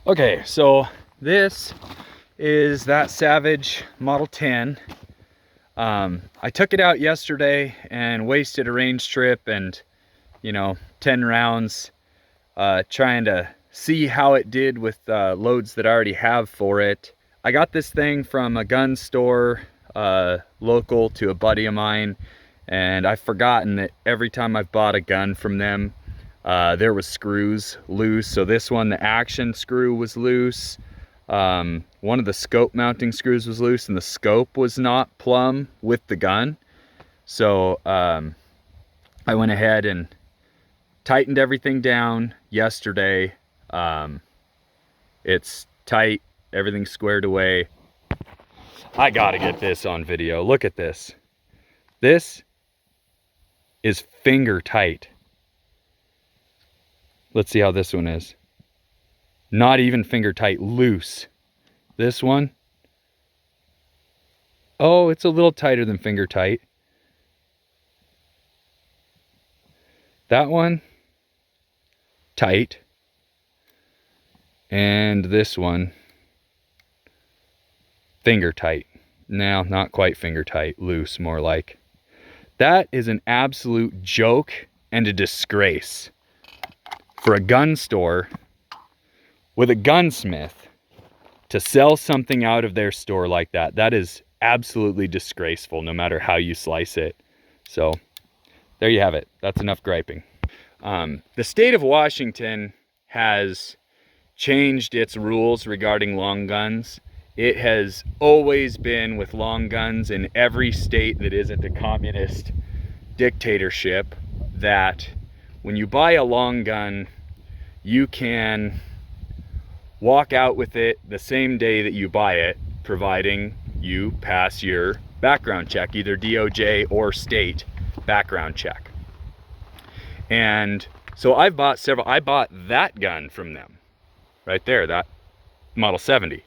Okay, so this is that Savage Model 10. I took it out yesterday and wasted a range trip and 10 rounds trying to see how it did with loads that I already have for it. I got this thing from a gun store local to a buddy of mine, and I've forgotten that every time I've bought a gun from them, there was screws loose. So this one, the action screw was loose. One of the scope mounting screws was loose, and the scope was not plumb with the gun. So I went ahead and tightened everything down yesterday. It's tight, everything's squared away. I gotta get this on video. Look at this. This is finger tight. Let's see how this one is. Not even finger tight, loose. This one, oh, it's a little tighter than finger tight. That one, tight. And this one, finger tight. No, not quite finger tight, loose more like. That is an absolute joke and a disgrace for a gun store with a gunsmith to sell something out of their store like that. That is absolutely disgraceful, no matter how you slice it. So there you have it. That's enough griping. The state of Washington has changed its rules regarding long guns. It has always been with long guns in every state that isn't a communist dictatorship that when you buy a long gun, you can walk out with it the same day that you buy it, providing you pass your background check, either DOJ or state background check. And so I bought that gun from them right there, that Model 70.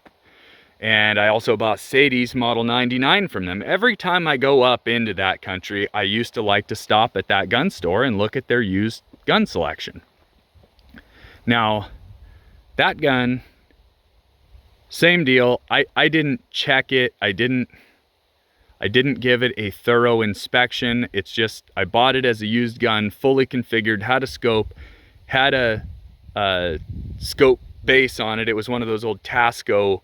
And I also bought Sadie's Model 99 from them. Every time I go up into that country, I used to like to stop at that gun store and look at their used gun selection. Now, that gun, same deal. I didn't check it. I didn't give it a thorough inspection. It's just, I bought it as a used gun, fully configured, had a scope, had a scope base on it. It was one of those old Tasco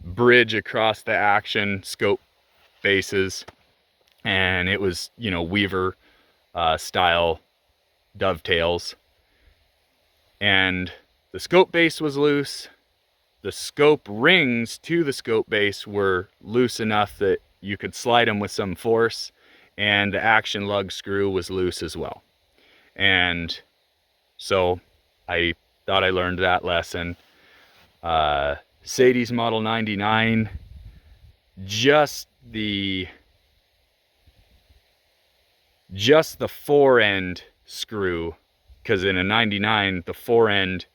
bridge across the action scope bases, and it was Weaver style dovetails, and the scope base was loose. The scope rings to the scope base were loose enough that you could slide them with some force, and the action lug screw was loose as well. And so I thought I learned that lesson. Sadie's Model 99, just the fore-end screw, because in a 99 the fore-end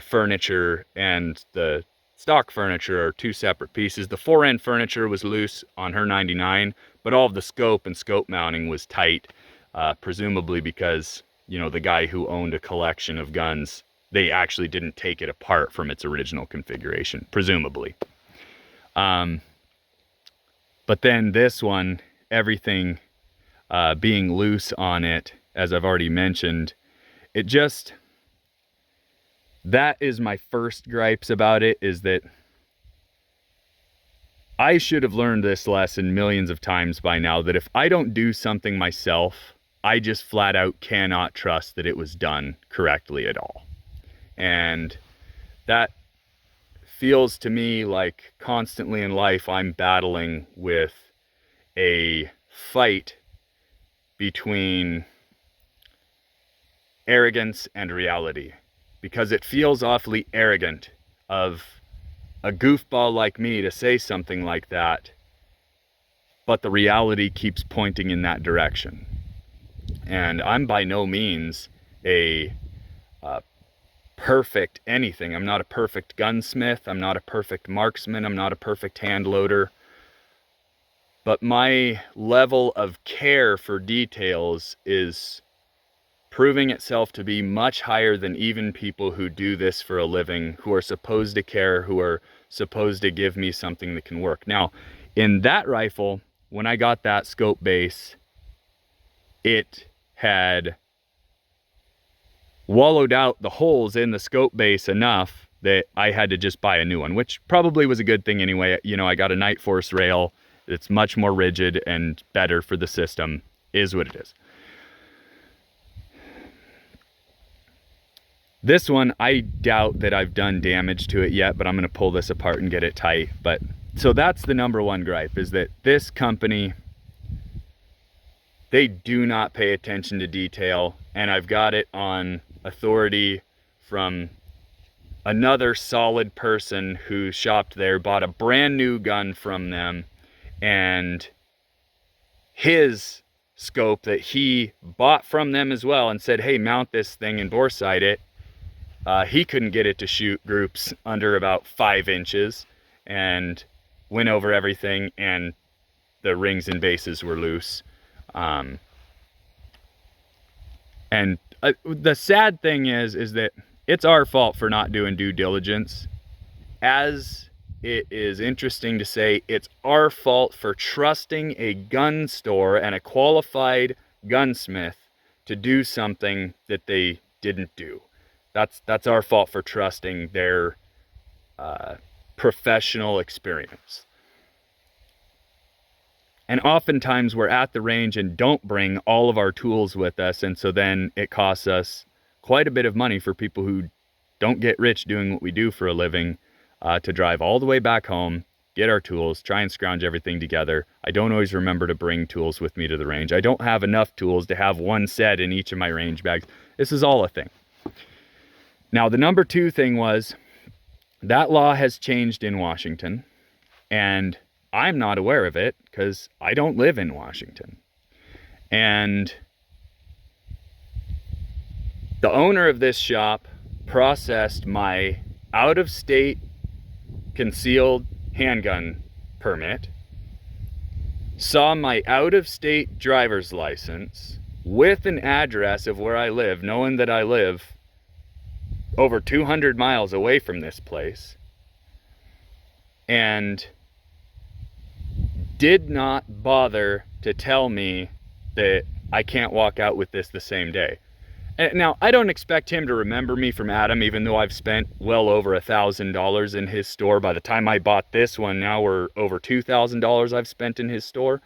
furniture and the stock furniture are two separate pieces. The fore-end furniture was loose on her 99, but all of the scope and scope mounting was tight, presumably because the guy who owned a collection of guns, they actually didn't take it apart from its original configuration, presumably. But then this one, everything being loose on it, as I've already mentioned, that is my first gripes about it, is that I should have learned this lesson millions of times by now, that if I don't do something myself, I just flat out cannot trust that it was done correctly at all. And that feels to me like constantly in life I'm battling with a fight between arrogance and reality, because it feels awfully arrogant of a goofball like me to say something like that, but the reality keeps pointing in that direction. And I'm by no means a perfect anything. I'm not a perfect gunsmith. I'm not a perfect marksman. I'm not a perfect hand loader. But my level of care for details is proving itself to be much higher than even people who do this for a living, who are supposed to care, who are supposed to give me something that can work. Now, in that rifle, when I got that scope base, it had wallowed out the holes in the scope base enough that I had to just buy a new one, which probably was a good thing anyway. You know, I got a Night Force rail. It's much more rigid and better for the system, is what it is. This one, I doubt that I've done damage to it yet, but I'm gonna pull this apart and get it tight. But so that's the number one gripe, is that this company, they do not pay attention to detail. And I've got it on authority from another solid person who shopped there, bought a brand new gun from them, and his scope that he bought from them as well and said, hey, mount this thing and bore sight it. He couldn't get it to shoot groups under about 5 inches, and went over everything, and the rings and bases were loose. And the sad thing is that it's our fault for not doing due diligence. As it is interesting to say, it's our fault for trusting a gun store and a qualified gunsmith to do something that they didn't do. That's our fault for trusting their professional experience. And oftentimes we're at the range and don't bring all of our tools with us, and so then it costs us quite a bit of money for people who don't get rich doing what we do for a living, to drive all the way back home, get our tools, try and scrounge everything together. I don't always remember to bring tools with me to the range. I don't have enough tools to have one set in each of my range bags. This is all a thing. Now, the number two thing was that law has changed in Washington, and I'm not aware of it because I don't live in Washington. And the owner of this shop processed my out-of-state concealed handgun permit, saw my out-of-state driver's license with an address of where I live, knowing that I live over 200 miles away from this place, and did not bother to tell me that I can't walk out with this the same day. Now, I don't expect him to remember me from Adam, even though I've spent well over $1,000 in his store. By the time I bought this one, now we're over $2,000 I've spent in his store.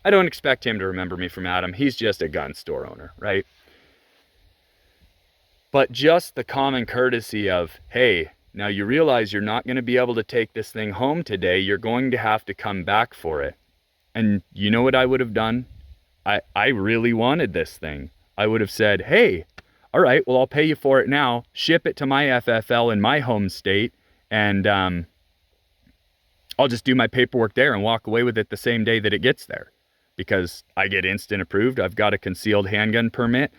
I don't expect him to remember me from Adam. He's just a gun store owner, right? But just the common courtesy of, hey, now you realize you're not going to be able to take this thing home today. You're going to have to come back for it. And you know what I would have done? I really wanted this thing. I would have said, hey, all right, well, I'll pay you for it now. Ship it to my FFL in my home state, and I'll just do my paperwork there and walk away with it the same day that it gets there, because I get instant approved. I've got a concealed handgun permit.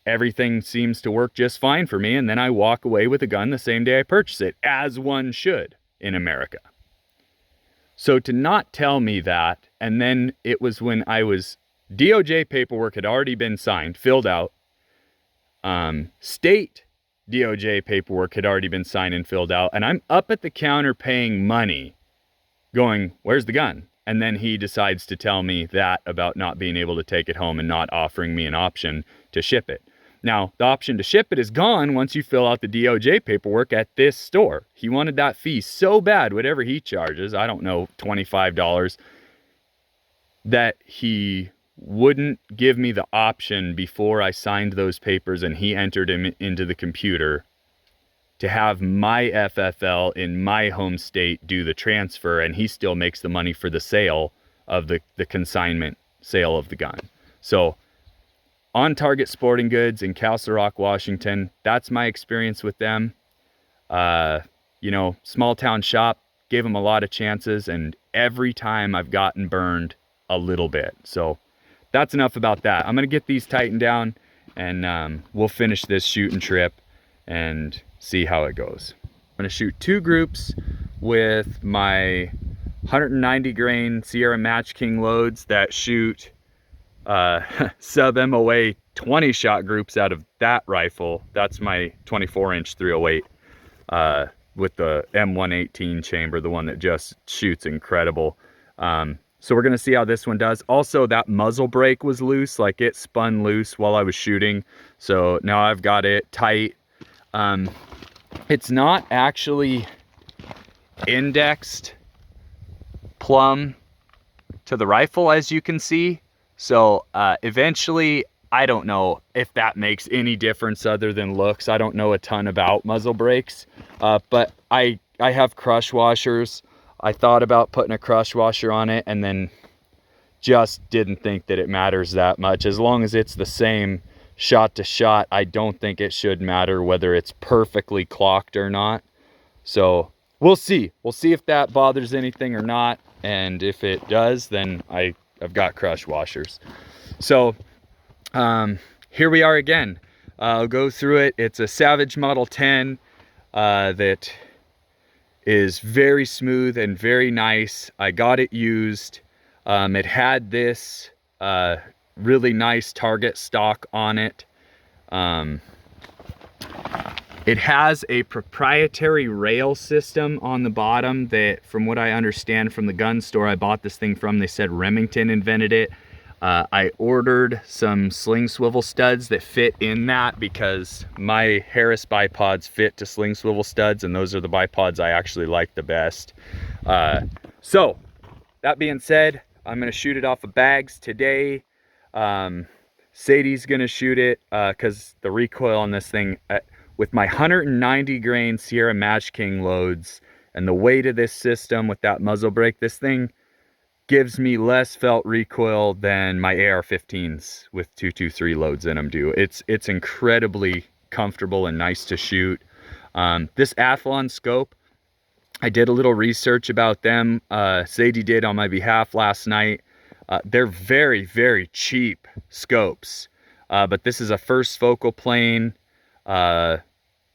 Everything seems to work just fine for me, and then I walk away with a gun the same day I purchase it, as one should in America. So to not tell me that, and then it was when I was, DOJ paperwork had already been signed, filled out. State DOJ paperwork had already been signed and filled out, and I'm up at the counter paying money going, where's the gun? And then he decides to tell me that about not being able to take it home and not offering me an option to ship it. Now, the option to ship it is gone once you fill out the DOJ paperwork at this store. He wanted that fee so bad, whatever he charges, I don't know, $25, that he wouldn't give me the option before I signed those papers and he entered him into the computer to have my FFL in my home state do the transfer, and he still makes the money for the sale of the consignment sale of the gun. So On Target Sporting Goods in Castle Rock, Washington, that's my experience with them. You know, small town shop, gave them a lot of chances, and every time I've gotten burned a little bit. So that's enough about that. I'm going to get these tightened down, and we'll finish this shooting trip and see how it goes. I'm going to shoot 2 groups with my 190 grain Sierra Match King loads that shoot sub MOA 20 shot groups out of that rifle. That's my 24-inch 308 with the M118 chamber, the one that just shoots incredible. So we're gonna see how this one does. Also, that muzzle brake was loose, like it spun loose while I was shooting. So now I've got it tight. It's not actually indexed plumb to the rifle, as you can see. So eventually, I don't know if that makes any difference other than looks. I don't know a ton about muzzle brakes, but I have crush washers. I thought about putting a crush washer on it and then just didn't think that it matters that much. As long as it's the same shot to shot, I don't think it should matter whether it's perfectly clocked or not. So we'll see. We'll see if that bothers anything or not. And if it does, then I've got crush washers. So here we are again. I'll go through it. It's a Savage Model 10 that is very smooth and very nice. I got it used. It had this really nice target stock on it. It has a proprietary rail system on the bottom that, from what I understand from the gun store I bought this thing from, they said Remington invented it. I ordered some sling swivel studs that fit in that because my Harris bipods fit to sling swivel studs, and those are the bipods I actually like the best. So that being said, I'm gonna shoot it off of bags today. Sadie's gonna shoot it because the recoil on this thing, with my 190 grain Sierra Match King loads and the weight of this system with that muzzle brake, this thing gives me less felt recoil than my AR-15s with 223 loads in them do. It's incredibly comfortable and nice to shoot. This Athlon scope, I did a little research about them. Sadie did on my behalf last night. They're very, very cheap scopes, but this is a first focal plane,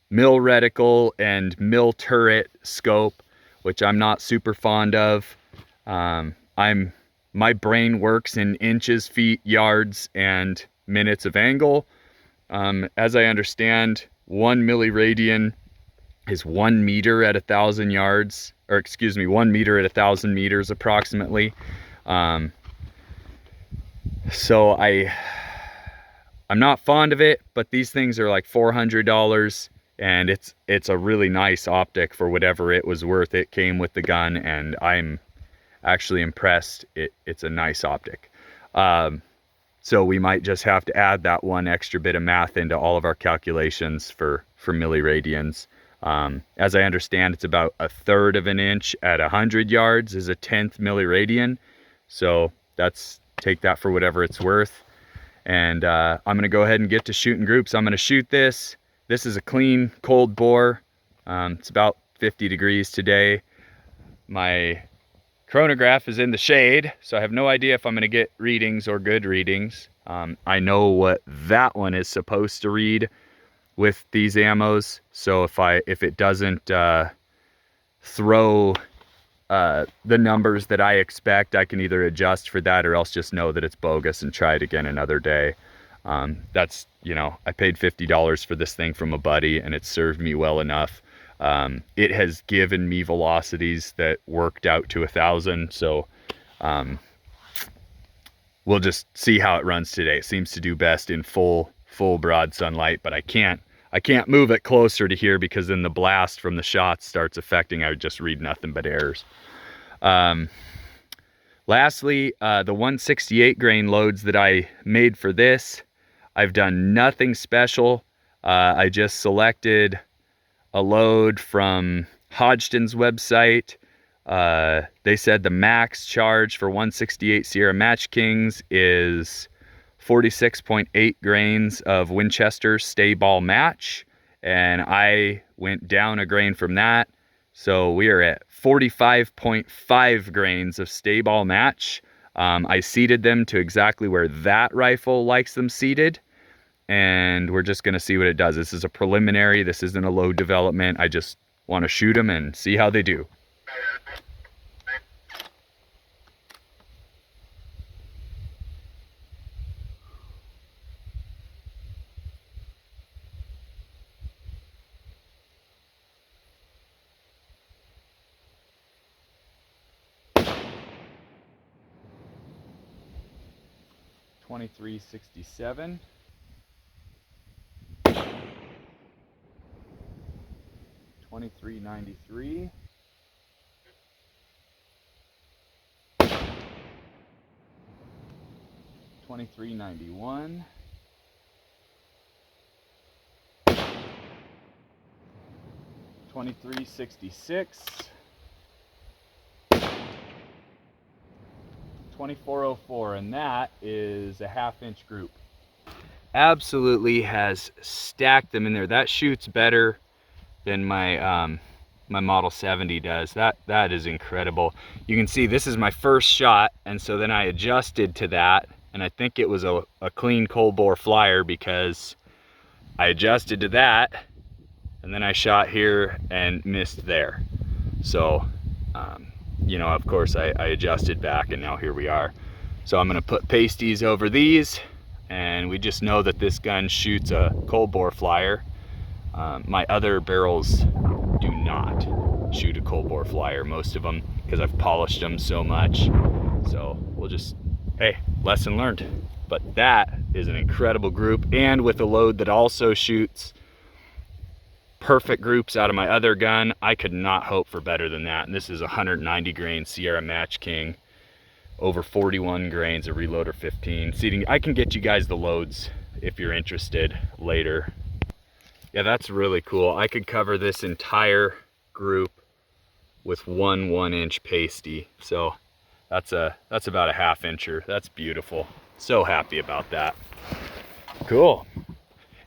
mill reticle and mill turret scope, which I'm not super fond of. My brain works in inches, feet, yards, and minutes of angle. As I understand, 1 milliradian is 1 meter at 1,000 yards, or excuse me, 1 meter at 1,000 meters approximately. So I'm not fond of it, but these things are like $400, and it's a really nice optic for whatever it was worth. It came with the gun, and I'm actually impressed. It's a nice optic. So we might just have to add that one extra bit of math into all of our calculations for milliradians. As I understand, it's about 1/3 of an inch at 100 yards is a 1/10 milliradian. So take that for whatever it's worth. And I'm gonna go ahead and get to shooting groups. I'm gonna shoot this. This is a clean, cold bore. It's about 50 degrees today. My chronograph is in the shade, so I have no idea if I'm gonna get readings or good readings. I know what that one is supposed to read with these ammos, so if it doesn't throw the numbers that I expect, I can either adjust for that or else just know that it's bogus and try it again another day. That's, I paid $50 for this thing from a buddy, and it served me well enough. It has given me velocities that worked out to 1,000. So, we'll just see how it runs today. It seems to do best in full broad sunlight, but I can't move it closer to here because then the blast from the shots starts affecting. I would just read nothing but errors. Lastly, the 168 grain loads that I made for this, I've done nothing special. I just selected a load from Hodgdon's website. They said the max charge for 168 Sierra Match Kings is 46.8 grains of Winchester stay ball match, and I went down a grain from that, so we are at 45.5 grains of stay ball match. I seated them to exactly where that rifle likes them seated, and we're just going to see what it does. This is a preliminary. This isn't a load development. I just want to shoot them and see how they do. 2367. 2393. 2391. 2366. 2404, and that is a half-inch group. Absolutely has stacked them in there. That shoots better than my my Model 70 does. That is incredible. You can see this is my first shot, and so then I adjusted to that, and I think it was a clean cold bore flyer because I adjusted to that, and then I shot here and missed there. So you know, of course I adjusted back, and now here we are. So I'm gonna put pasties over these, and we just know that this gun shoots a cold bore flyer. My other barrels do not shoot a cold bore flyer, most of them, because I've polished them so much. So we'll just, hey, lesson learned. But that is an incredible group, and with a load that also shoots perfect groups out of my other gun, I could not hope for better than that. And this is 190 grain Sierra Match King, over 41 grains of Reloader 15 seating. I can get you guys the loads if you're interested later. Yeah, that's really cool. I could cover this entire group with one 1-inch pasty. So that's about a half-incher. That's beautiful. So happy about that. Cool.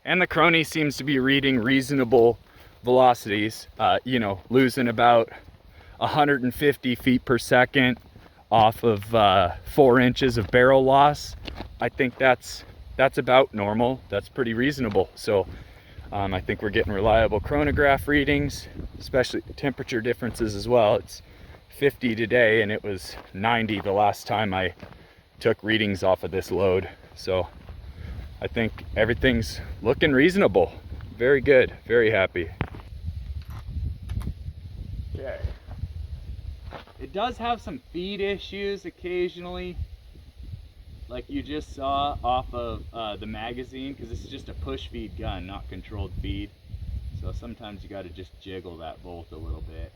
And the Crony seems to be reading reasonable velocities, you know, losing about 150 feet per second off of 4 inches of barrel loss. I think that's about normal. That's pretty reasonable. So I think we're getting reliable chronograph readings, especially the temperature differences as well. It's 50 today, and it was 90 the last time I took readings off of this load. So I think everything's looking reasonable. Very good, very happy. Okay. It does have some feed issues occasionally, like you just saw off of the magazine, because this is just a push feed gun, not controlled feed. So sometimes you got to just jiggle that bolt a little bit.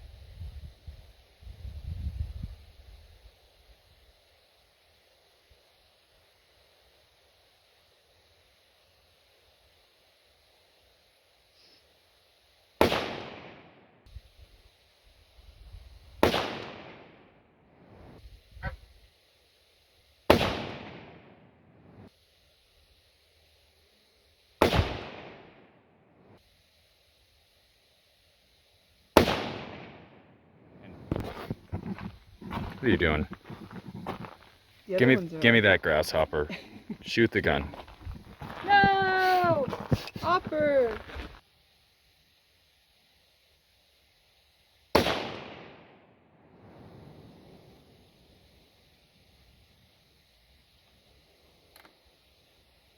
What are you doing? Give me that grasshopper. Shoot the gun. No! Hopper!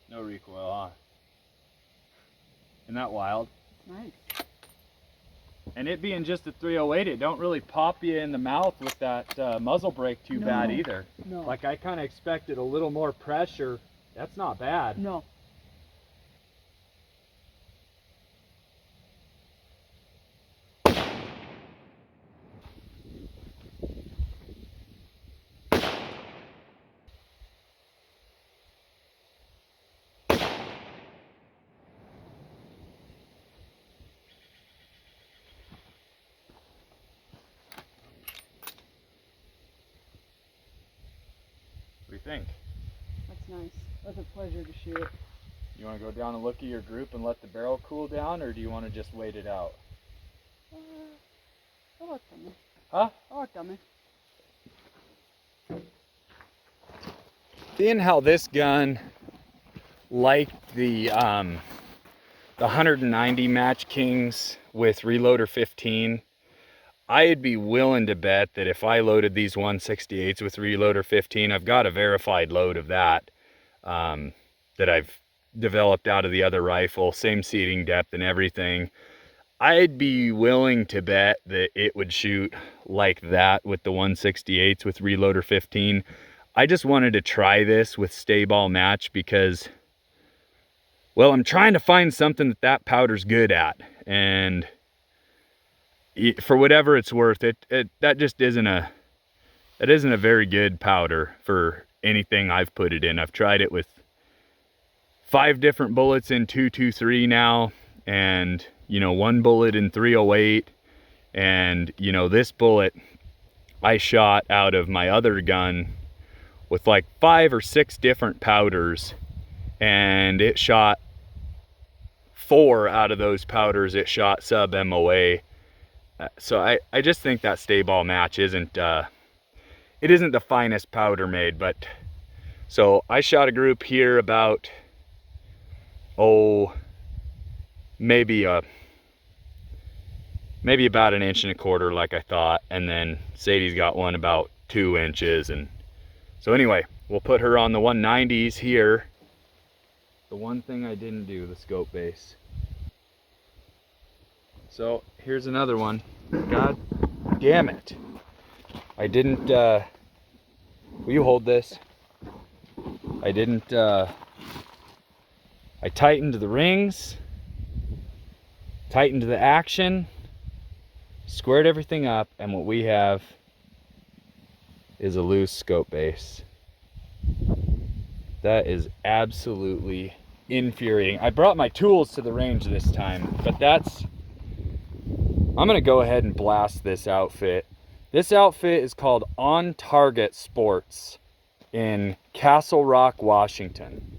No recoil, huh? Isn't that wild? Nice. And it being just a 308, it don't really pop you in the mouth with that muzzle brake too bad either. No. Like I kind of expected a little more pressure. That's not bad. No. What do you think? That's nice. That's a pleasure to shoot. You want to go down and look at your group and let the barrel cool down, or do you want to just wait it out? I'll let them in. Huh? I'll let them in. Seeing how this gun, like the 190 Match Kings with Reloader 15, I'd be willing to bet that if I loaded these 168s with Reloader 15, I've got a verified load of that that I've developed out of the other rifle, same seating depth and everything. I'd be willing to bet that it would shoot like that with the 168s with Reloader 15. I just wanted to try this with Stay Ball Match because, well, I'm trying to find something that powder's good at, and for whatever it's worth, that just isn't a very good powder for anything I've put it in. I've tried it with 5 different bullets in 223 now, and 1 bullet in 308, and this bullet I shot out of my other gun with like 5 or 6 different powders, and it shot 4 out of those powders, it shot sub MOA. So I just think that Stay Ball Match isn't it isn't the finest powder made. But so I shot a group here about maybe about 1.25 inches like I thought, and then Sadie's got one about 2 inches. And so anyway, we'll put her on the 190s here. The one thing I didn't do, the scope base. So here's another one. God damn it. I didn't, will you hold this? I didn't, I tightened the rings, tightened the action, squared everything up, and what we have is a loose scope base. That is absolutely infuriating. I brought my tools to the range this time, but I'm gonna go ahead and blast this outfit. This outfit is called On Target Sports in Castle Rock, Washington.